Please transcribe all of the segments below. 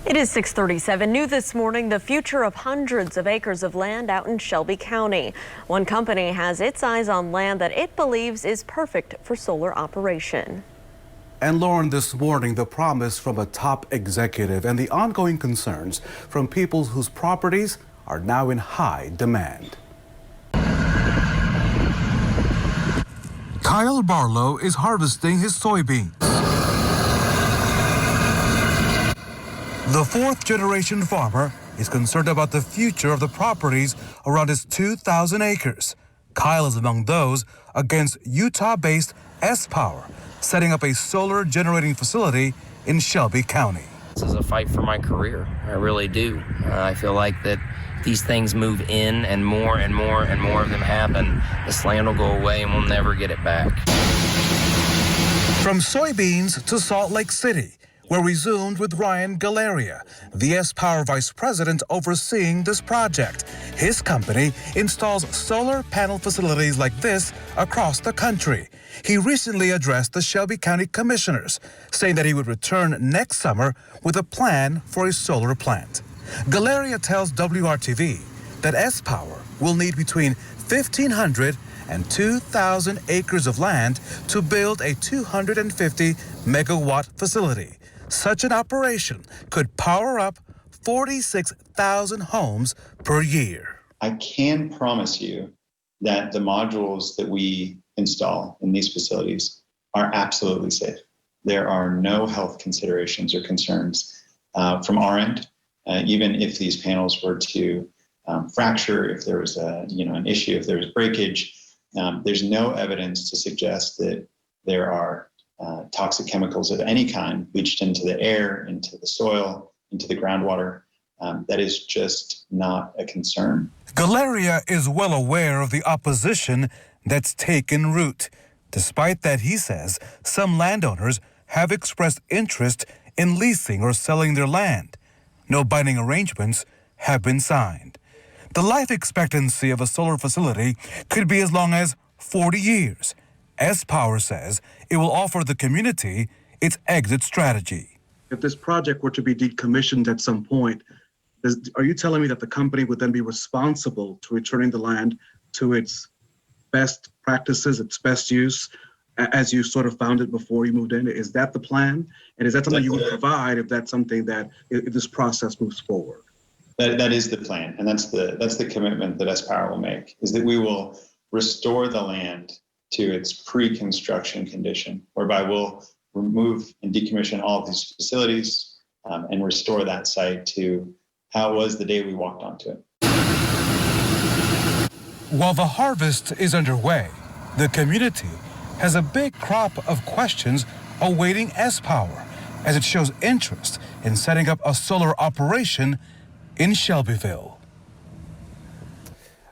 It is 6:37. New this morning, the future of hundreds of acres of land out in Shelby County. One company has its eyes on land that it believes is perfect for solar operation. And Lauren, this morning, the promise from a top executive and the ongoing concerns from people whose properties are now in high demand. Kyle Barlow is harvesting his soybeans. The fourth-generation farmer is concerned about the future of the properties around his 2,000 acres. Kyle is among those against Utah-based S-Power, setting up a solar generating facility in Shelby County. This is a fight for my career. I really do. I feel like that these things move in and more and more and more of them happen. This land will go away and we'll never get it back. From soybeans to Salt Lake City, where we zoomed with Ryan Galeria, the S-Power vice president overseeing this project. His company installs solar panel facilities like this across the country. He recently addressed the Shelby County commissioners, saying that he would return next summer with a plan for a solar plant. Galeria tells WRTV that S-Power will need between 1,500 and 2,000 acres of land to build a 250 megawatt facility. Such an operation could power up 46,000 homes per year. I can promise you that the modules that we install in these facilities are absolutely safe. There are no health considerations or concerns from our end. Even if these panels were to fracture, if there was an issue, if there was breakage, there's no evidence to suggest that there are toxic chemicals of any kind leached into the air, into the soil, into the groundwater. That is just not a concern. Galeria is well aware of the opposition that's taken root. Despite that, he says some landowners have expressed interest in leasing or selling their land. No binding arrangements have been signed. The life expectancy of a solar facility could be as long as 40 years. S-Power says it will offer the community its exit strategy. If this project were to be decommissioned at some point, are you telling me that the company would then be responsible to returning the land to its best practices, its best use, as you sort of found it before you moved in? Is that the plan? And is that something you would provide if that's something that, if this process moves forward? That is the plan, and that's the commitment that S-Power will make, is that we will restore the land to its pre-construction condition, whereby we'll remove and decommission all of these facilities and restore that site to how it was the day we walked onto it. While the harvest is underway, the community has a big crop of questions awaiting S-Power as it shows interest in setting up a solar operation in Shelbyville.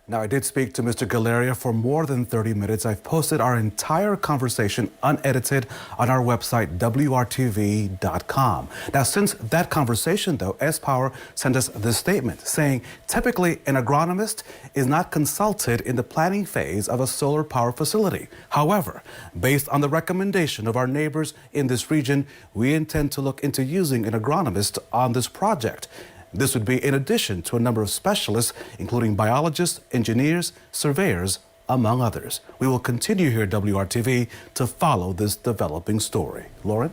Now, I did speak to Mr. Galeria for more than 30 minutes. I've posted our entire conversation unedited on our website, WRTV.com. Now, since that conversation, though, S-Power sent us this statement saying typically an agronomist is not consulted in the planning phase of a solar power facility. However, based on the recommendation of our neighbors in this region, we intend to look into using an agronomist on this project. This would be in addition to a number of specialists, including biologists, engineers, surveyors, among others. We will continue here at WRTV to follow this developing story. Lauren?